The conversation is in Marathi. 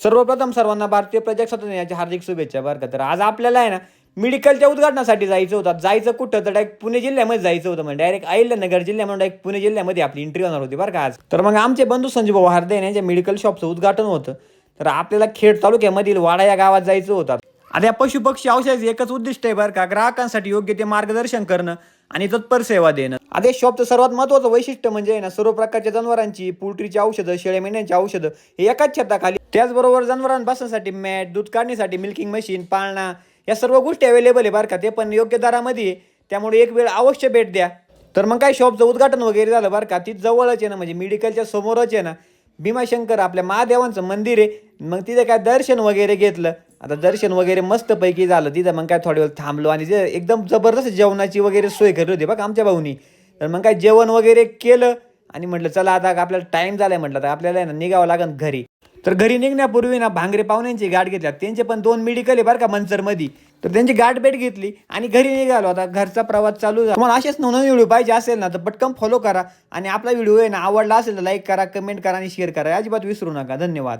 सर्वप्रथम सर्वांना भारतीय प्रजासत्ताक दिनाच्या हार्दिक शुभेच्छा बरं का. तर आज आपल्याला आहे ना मेडिकलच्या उद्घाटनासाठी जायचं होतं. जायचं कुठं तर डायरेक्ट पुणे जिल्ह्यामध्ये जायचं होतं. म्हणजे डायरेक्ट अहिल्यानगर जिल्ह्यामध्ये डायरेक्ट पुणे जिल्ह्यामध्ये आपली एंट्री होणार होती बरं का आज. तर मग आमचे बंधू संजू भाऊ हार्दे यांच्या मेडिकल शॉपचं उद्घाटन होतं. तर आपल्याला खेड तालुक्यामधील वाडा या गावात जायचं होतं. आता या पशुपक्षी औषधाचं एकच उद्दिष्ट आहे बरं का, ग्राहकांसाठी योग्य ते मार्गदर्शन करणं आणि तत्पर सेवा देणं. आता या शॉपचं सर्वात महत्त्वाचं वैशिष्ट्य म्हणजे ना सर्व प्रकारच्या जनावरांची, पोल्ट्रीची औषधं, शेळ्या मेंढ्यांची औषधं हे एकाच छताखाली. त्याचबरोबर जनावरांपासूनसाठी मॅट, दूध काढण्यासाठी मिल्किंग मशीन, पाळणा या सर्व गोष्टी अवेलेबल आहे बरं का. ते पण योग्य दरामध्ये. त्यामुळे एक वेळ अवश्य भेट द्या. तर मग काय शॉपचं उद्घाटन वगैरे झालं बरं का. ती जवळच आहे ना, म्हणजे मेडिकलच्या समोरच आहे ना भीमाशंकर आपल्या महादेवांचं मंदिर आहे. मग तिथे काय दर्शन वगैरे घेतलं. आता दर्शन वगैरे मस्तपैकी झालं तिथं. मग काय थोड्या वेळ थांबलो आणि जे एकदम जबरदस्त जेवणाची वगैरे सोय करली होती बघा आमच्या भाऊनी. तर मग काय जेवण वगैरे केलं आणि म्हटलं चला आता आपल्याला टाईम झालाय, म्हटलं तर आपल्याला आहे ना निघावं लागेल घरी. तर घरी निघण्यापूर्वी ना भांगरे पाहुण्यांची गाठ घेतल्या. त्यांचे पण 2 मेडिकल आहे बरं का मनसरमध्ये. तर त्यांची गाठ भेट घेतली आणि घरी निघालो. आता घरचा प्रवास चालू झाला. तुम्हाला असेच नवनवीन व्हिडिओ पाहिजे असेल ना तर पटकन फॉलो करा आणि आपला व्हिडिओ आहे ना आवडला असेल तर लाईक करा, कमेंट करा आणि शेअर करा. अजिबात विसरू नका. धन्यवाद.